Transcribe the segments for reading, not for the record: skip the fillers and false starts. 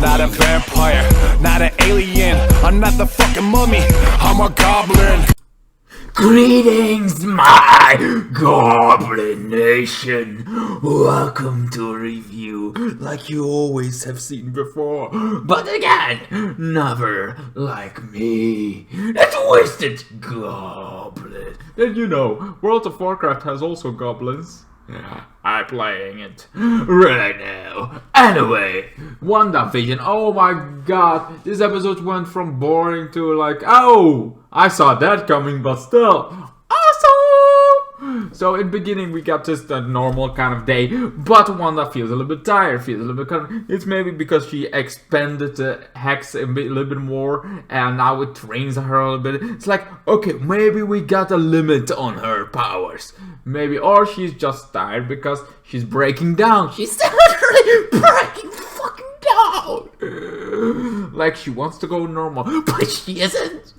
not a vampire, not an alien. I'm not the fucking mummy, I'm a goblin. Greetings, my Goblin Nation! Welcome to a review like you always have seen before, but again, never like me, a twisted goblin. Did you know World of Warcraft has also goblins? I'm playing it right now. Anyway, WandaVision. Oh my god, this episode went from boring to like, oh, I saw that coming, but still awesome. So in the beginning we got just a normal kind of day, but Wanda feels a little bit tired, feels a little bit kind of, it's maybe because she expanded the hex a little bit more, and now it trains her a little bit. It's like, okay, maybe we got a limit on her powers. Maybe, or she's just tired because she's breaking down. She's literally breaking fucking down. Like she wants to go normal, but she isn't.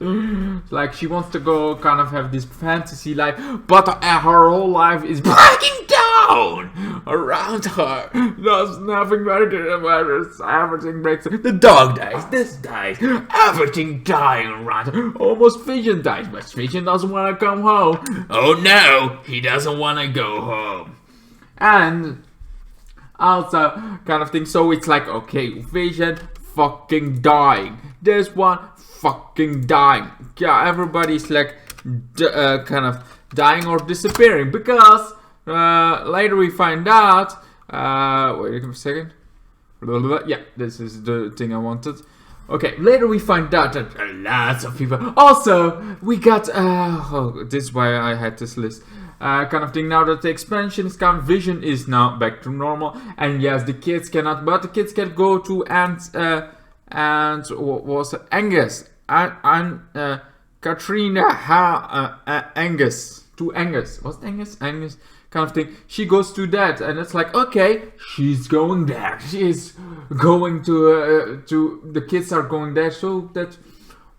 Like she wants to go kind of have this fantasy life, but her whole life is breaking down around her. There's nothing better matters. Everything breaks. The dog dies. This dies. Everything dying around her. Almost Vision dies, but Vision doesn't want to come home. Oh no, he doesn't want to go home. And also kind of thing, so it's like, okay, Vision fucking dying, this one fucking dying, yeah, everybody's like kind of dying or disappearing, because later we find out, wait a second, yeah, this is the thing I wanted. Okay, later we find out that lots of people, also we got, oh, this is why I had this list. Kind of thing, now that the expansion is come, Vision is now back to normal, and yes, the kids cannot, but the kids can go to and what was it? Angus and Katrina Angus, to Angus, what's Angus kind of thing. She goes to that, and it's like, okay, she's going there. She is going to the kids are going there, so that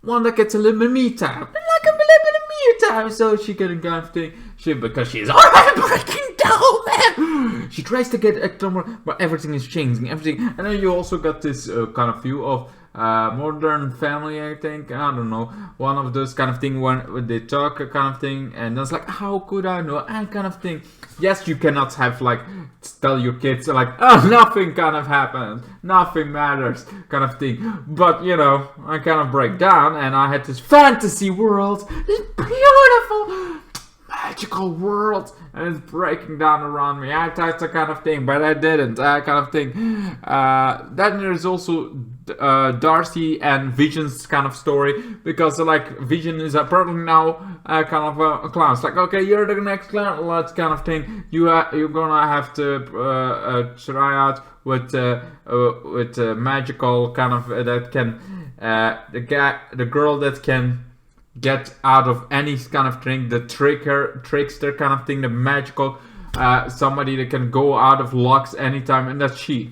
Wanda gets a little bit of me time, like a little bit of me time, so she can kind of thing. Because she's already breaking down, man. She tries to get a normal, but everything is changing, everything. And then you also got this kind of view of Modern Family, I think. I don't know, one of those kind of thing when they talk kind of thing, and it's like, how could I know? And kind of thing. Yes, you cannot have like tell your kids like, oh, nothing kind of happens, nothing matters, kind of thing. But you know, I kind of break down, and I had this fantasy world, this beautiful magical world, and it's breaking down around me. I tried the kind of thing, but I didn't. Kind of thing. Then there's also Darcy and Vision's kind of story, because like Vision is apparently now kind of a clown. It's like, okay, you're the next clown. Let's kind of thing. You're gonna have to try out with magical kind of that can the girl that can get out of any kind of thing, the trickster kind of thing, the magical somebody that can go out of locks anytime, and that's she.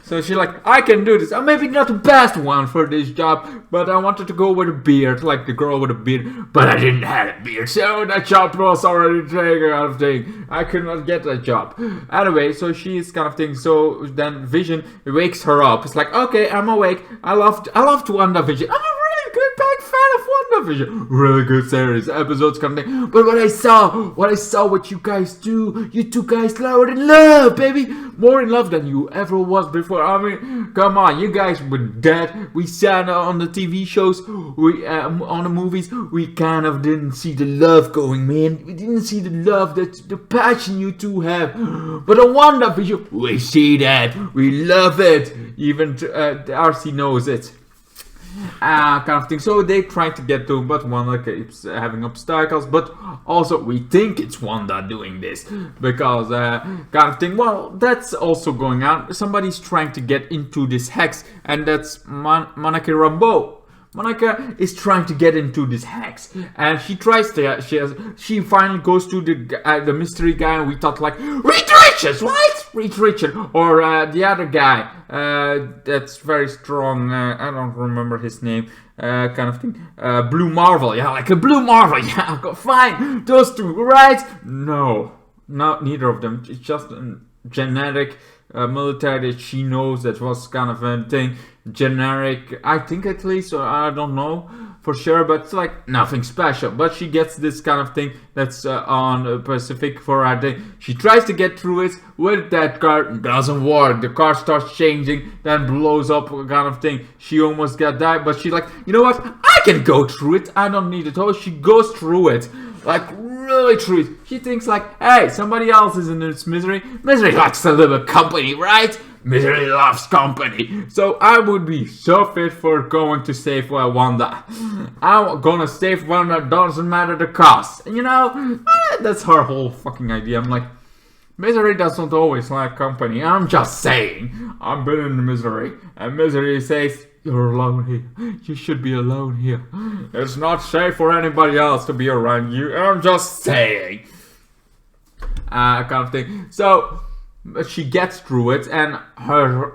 So she's like, I can do this. I'm maybe not the best one for this job, but I wanted to go with a beard, like the girl with a beard, but I didn't have a beard, so that job was already taken out of thing. I could not get that job. Anyway, so she's kind of thing. So then Vision wakes her up. It's like, okay, I'm awake. I loved WandaVision. I'm a really good big fan of WandaVision. Really good series, episodes kind of thing. But what I saw what you guys do, you two guys were in love, baby. More in love than you ever was before. I mean, come on, you guys were dead. We saw on the TV shows, on the movies, we kind of didn't see the love going, man. We didn't see the love, the passion you two have. But on WandaVision, we see that. We love it. Even Darcy knows it. Kind of thing. So they try to get to him, but Wanda keeps having obstacles. But also we think it's Wanda doing this, because kind of thing. Well, that's also going on. Somebody's trying to get into this hex, and that's Monica Rambeau. Monica is trying to get into this hex, and she tries to. She finally goes to the mystery guy. And we thought like Reed Richards, right? Reed Richards, or the other guy that's very strong. I don't remember his name. Kind of thing. Blue Marvel, yeah, like a Blue Marvel. Yeah, fine. Those two, right? No, not neither of them. It's just a genetic military that she knows that was kind of a thing, generic, I think at least, or I don't know for sure, but it's like nothing special. But she gets this kind of thing that's on Pacific for her day. She tries to get through it with that car, doesn't work. The car starts changing, then blows up, kind of thing. She almost got died, but she's like, you know what? I can go through it. I don't need it. Oh, she goes through it, like really through it. She thinks like, hey, somebody else is in this misery. Misery likes a little company, right? Misery loves company. So I would be so fit for going to save Wanda. I'm gonna save Wanda, doesn't matter the cost. And you know, that's her whole fucking idea. I'm like, misery doesn't always like company. I'm just saying. I've been in misery. And misery says, you're alone here. You should be alone here. It's not safe for anybody else to be around you. I'm just saying. Kind of thing. So she gets through it, and her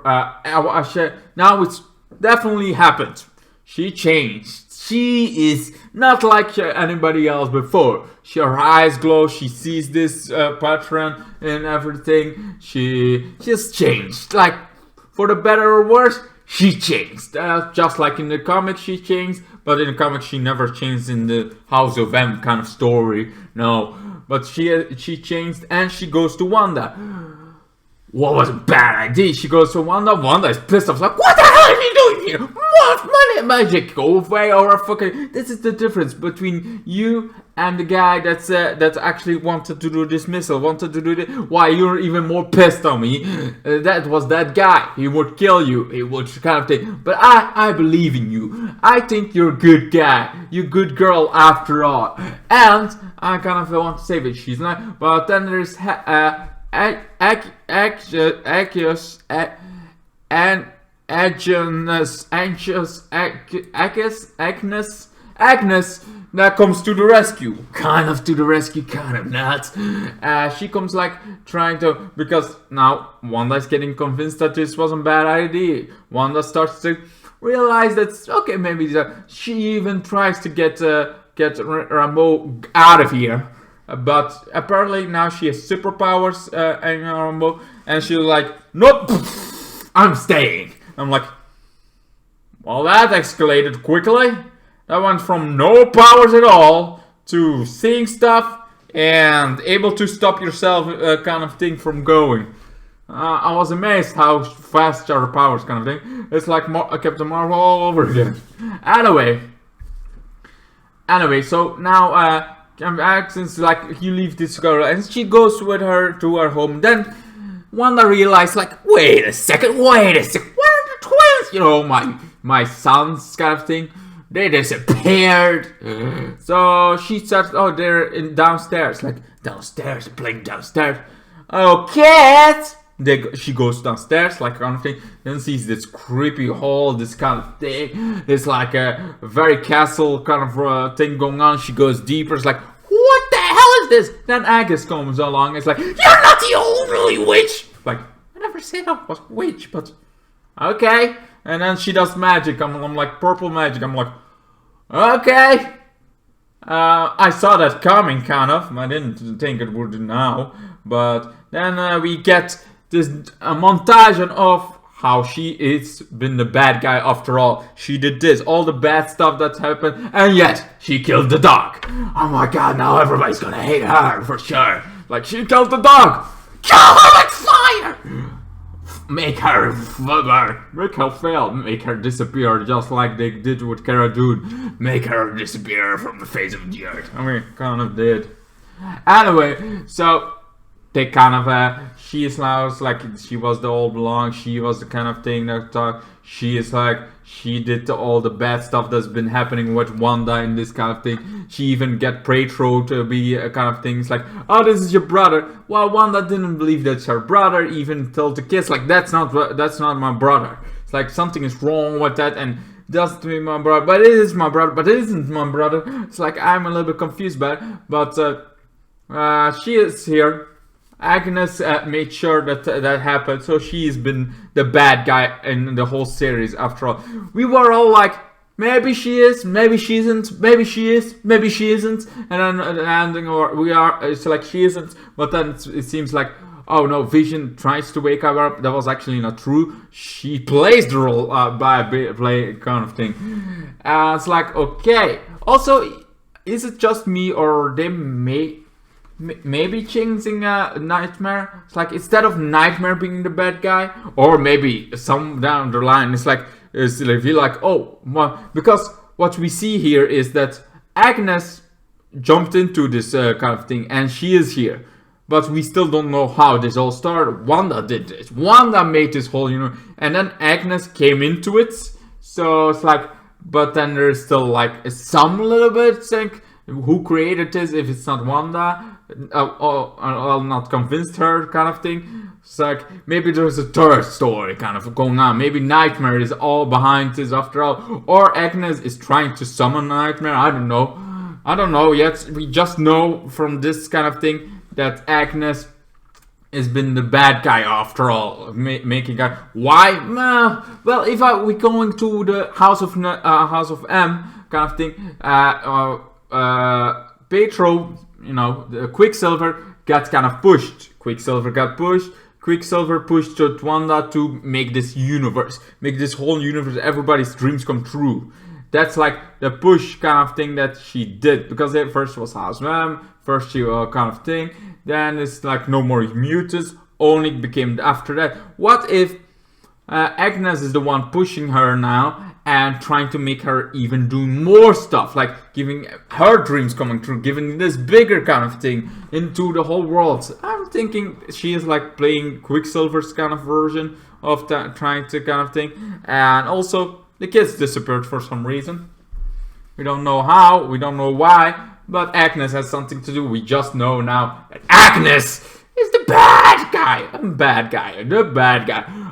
now it's definitely happened. She changed. She is not like anybody else before. Her eyes glow. She sees this pattern and everything. She just changed, like for the better or worse. She changed, just like in the comics she changed, but in the comics she never changed in the House of M kind of story. No, but she changed, and she goes to Wanda. What was a bad idea? She goes to Wanda. Wanda is pissed off, like, what the hell are you doing here? What money magic? Go away, or fucking. This is the difference between you and the guy that actually wanted to do dismissal, wanted to do this. Why you're even more pissed on me? That was that guy. He would kill you. He would kind of thing. But I believe in you. I think you're a good guy. You're a good girl after all. And I kind of want to save it. She's not. But then there's Agnes that comes to the rescue. Kind of to the rescue, kind of not. She comes like trying to, because now Wanda's getting convinced that this wasn't a bad idea. Wanda starts to realize that, okay, maybe she even tries to get Rambo out of here. But apparently now she has superpowers in Rambo, and she's like, nope, I'm staying. I'm like, well, that escalated quickly. That went from no powers at all to seeing stuff and able to stop yourself kind of thing from going. I was amazed how fast her powers kind of thing. It's like Captain Marvel all over again. Anyway, so now since like you leave this girl and she goes with her to her home, then Wanda realized like, wait a second, where are the twins? You know, my sons kind of thing. They disappeared. So she starts, oh, they're downstairs. Like, downstairs, playing downstairs. Okay. She goes downstairs, like, kind of thing. Then sees this creepy hall, this kind of thing. It's like a very castle kind of thing going on. She goes deeper. It's like, what the hell is this? Then Agnes comes along. It's like, you're not the only witch. Like, I never said I was a witch, but okay. And then she does magic. I'm like, purple magic. I'm like, okay. I saw that coming, kind of. I didn't think it would now. But then we get this montage of how she is been the bad guy after all. She did this, all the bad stuff that's happened, and yet she killed the dog. Oh my god, now everybody's gonna hate her for sure. Like, she killed the dog. Kill her with fire! Make her fail, make her disappear, just like they did with Cara Dune. Make her disappear from the face of the earth. I mean, kind of did. Anyway, so they kind of, she is now like, she was the all belong, she was the kind of thing that talk. She is like, she did all the bad stuff that's been happening with Wanda in this kind of thing. She even get prayed through to be a kind of thing. It's like, oh, this is your brother. Well, Wanda didn't believe that's her brother, even told the kids, like, that's not my brother. It's like, something is wrong with that, and doesn't mean my brother, but it is my brother, but it isn't my brother. It's like, I'm a little bit confused by it, but she is here. Agnes made sure that happened, so she's been the bad guy in the whole series after all. We were all like, maybe she is, maybe she isn't, maybe she is, maybe she isn't, and then the ending, or we are, it's like she isn't, but then it seems like, oh no, Vision tries to wake her up. That was actually not true. She plays the role by play kind of thing. It's like, okay. Also, is it just me or they maybe changing Nightmare? It's like instead of Nightmare being the bad guy, or maybe some down the line, it's like feel like, oh, well, because what we see here is that Agnes jumped into this kind of thing, and she is here. But we still don't know how this all started. Wanda did this. Wanda made this whole, and then Agnes came into it. So it's like, but then there's still like some little bit saying who created this if it's not Wanda. I'm not convinced her kind of thing. It's like maybe there's a third story kind of going on. Maybe Nightmare is all behind this after all, or Agnes is trying to summon Nightmare. I don't know yet. We just know from this kind of thing that Agnes has been the bad guy after all, making her. Why? Well, if we're going to the House of M kind of thing, Pietro, the Quicksilver got kind of pushed. Quicksilver pushed to Wanda to make this universe, make this whole universe, everybody's dreams come true. That's like the push kind of thing that she did, because at first was House of M, first she kind of thing, then it's like no more mutants, only became after that. What if Agnes is the one pushing her now and trying to make her even do more stuff, like giving her dreams coming true, giving this bigger kind of thing into the whole world? I'm thinking she is like playing Quicksilver's kind of version of that, trying to kind of thing. And also the kids disappeared for some reason. We don't know how, we don't know why, but Agnes has something to do. We just know now that Agnes is the bad guy. The bad guy.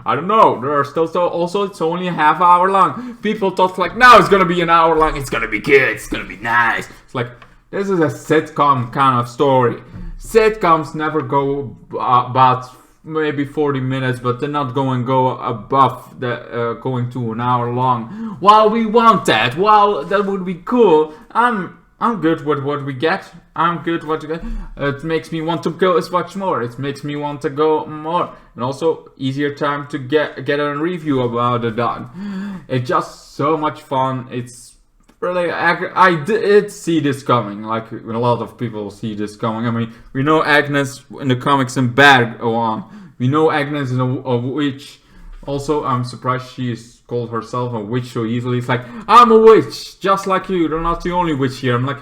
I don't know. There are still also it's only a half hour long. People thought like, no, it's gonna be an hour long. It's gonna be good. It's gonna be nice. It's like, this is a sitcom kind of story. Sitcoms never go about maybe 40 minutes, but they're not going to go above the going to an hour long. While we want that, while that would be cool, I'm good with what we get. It makes me want to go as much more. It makes me want to go more, and also easier time to get a review about it done. It's just so much fun. It's really, I did see this coming. Like a lot of people see this coming. I mean, we know Agnes in the comics and bad one. We know Agnes is a witch. Also, I'm surprised she is called herself a witch so easily. It's like, I'm a witch, just like you. They're not the only witch here. I'm like,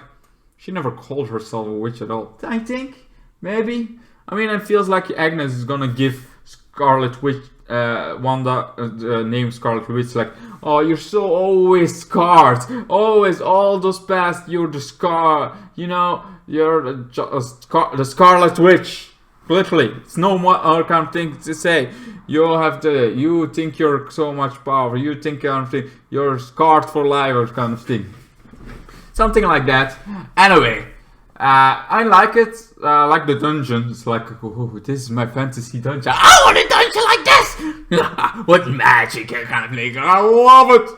she never called herself a witch at all. I think, maybe. I mean, it feels like Agnes is gonna give Scarlet Witch, Wanda, name Scarlet Witch, like, oh, you're so always scarred, always all those past, you're the scar, you're the Scarlet Witch. Literally, it's no more other kind of thing to say. You think you're so much power, you think you're scarred for life, or kind of thing. Something like that. Anyway, I like it. I like the dungeon. It's like, oh, this is my fantasy dungeon. I want a dungeon like this! What magic kind of thing. I love it!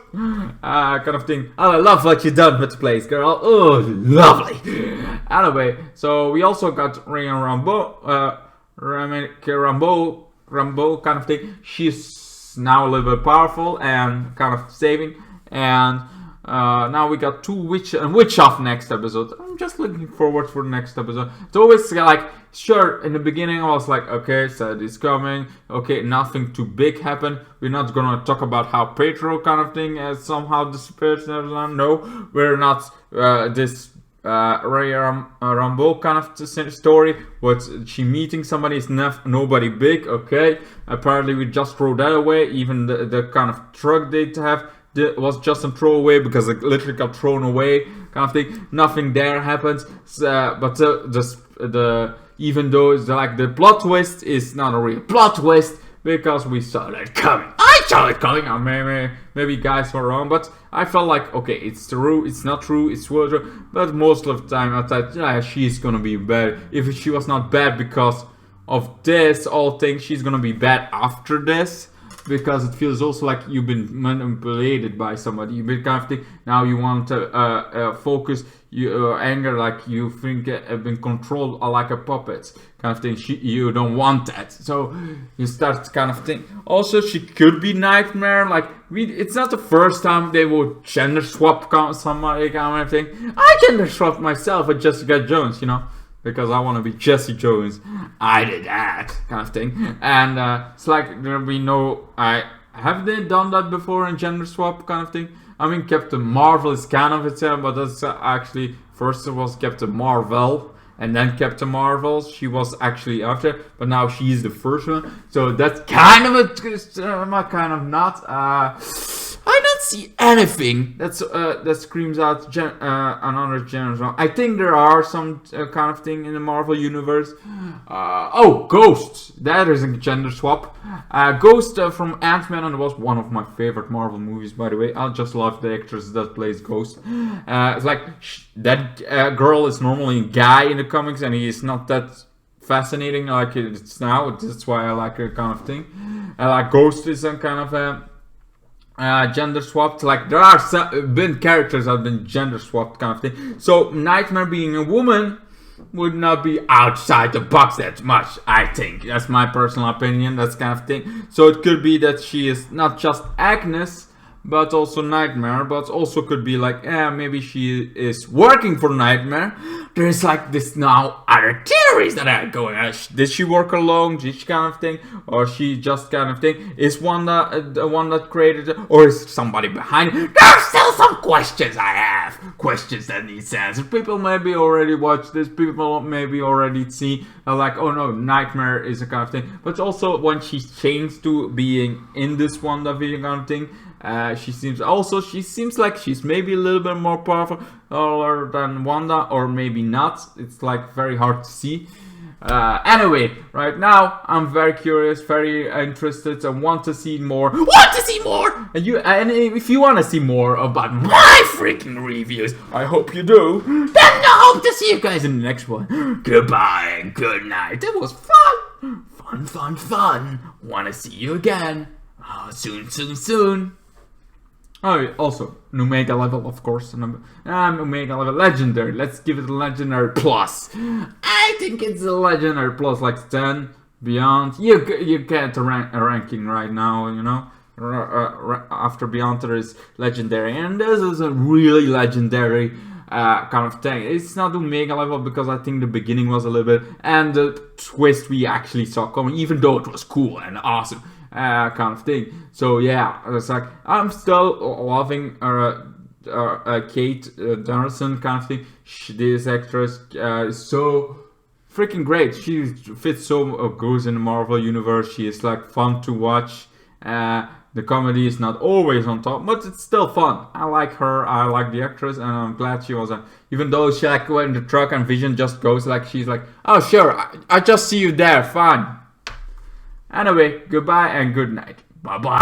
Kind of thing. I love what you done with the place, girl. Oh, lovely. Anyway, so we also got Rambo kind of thing. She's now a little bit powerful and kind of saving. And now we got two witch off next episode. I'm just looking forward for the next episode. It's always like, sure, in the beginning I was like, okay, so it's coming. Okay, nothing too big happened. We're not gonna talk about how Pietro kind of thing has somehow disappeared. No, we're not this Rambo kind of story. What, she meeting somebody is nobody big. Okay, apparently we just throw that away. Even the kind of truck they have was just a throwaway because it literally got thrown away, kind of thing. Nothing there happens. But even though it's like the plot twist is not a real plot twist because we saw that coming. I saw it coming. Maybe guys were wrong, but I felt like, okay, it's true, it's not true, it's true. But most of the time I thought, yeah, she's gonna be bad. If she was not bad because of this whole thing, she's gonna be bad after this. because it feels also like you've been manipulated by somebody. You've been kind of thing. Now you want to focus your anger, like you think have been controlled like a puppet kind of thing. You don't want that, so you start kind of thing. Also, she could be Nightmare. Like it's not the first time they would gender swap somebody kind of thing. I gender swapped myself with Jessica Jones, you know, because I want to be Jesse Jones. I did that kind of thing, and it's like there we know. Have they done that before in gender swap kind of thing? I mean, Captain Marvel is kind of itself, but that's actually first it was Captain Marvel, and then Captain Marvel. She was actually after, but now she is the first one. So that's kind of a kind of not. I don't see anything that screams out another genre. I think there are some kind of thing in the Marvel universe. Oh, Ghost. That is a gender swap. Ghost from Ant-Man, and it was one of my favorite Marvel movies, by the way. I just love the actress that plays Ghost. It's like that girl is normally a guy in the comics, and he is not that fascinating like it's now. That's why I like her kind of thing. Like Ghost is some kind of gender swapped. Like there are been characters that have been gender swapped kind of thing. So Nightmare being a woman would not be outside the box that much, I think. That's my personal opinion. That's kind of thing. So it could be that she is not just Agnes, but also Nightmare, but also could be like, maybe she is working for Nightmare. There's like this now other theories that are going on. Did she work alone? Did she kind of thing? Or she just kind of thing? Is Wanda the one that created it? Or is somebody behind it? There's still some questions I have. Questions that need answers. People maybe already watch this. People maybe already see like, oh no, Nightmare is a kind of thing. But also when she's changed to being in this WandaVision kind of thing, she seems like she's maybe a little bit more powerful than Wanda, or maybe not. It's like very hard to see. Anyway, right now I'm very curious, very interested. I want to see more. And if you want to see more about my freaking reviews, I hope you do. Then I hope to see you guys in the next one. Goodbye and good night. That was fun. Want to see you again. Soon. Oh, also, an Omega level, of course. Omega level legendary. Let's give it a legendary plus. I think it's a legendary plus, like 10 beyond. You get a ranking right now, you know. After beyond there is legendary, and this is a really legendary kind of thing. It's not Omega level because I think the beginning was a little bit, and the twist we actually saw coming, even though it was cool and awesome. Kind of thing. So yeah, it's like I'm still loving Kate Donaldson kind of thing. This actress is so freaking great. She fits so good in the Marvel universe. She is like fun to watch. The comedy is not always on top, but it's still fun. I like her. I like the actress, and I'm glad she was. Even though she like went in the truck and Vision just goes like she's like, oh sure, I just see you there. Fine. Anyway, goodbye and good night. Bye-bye.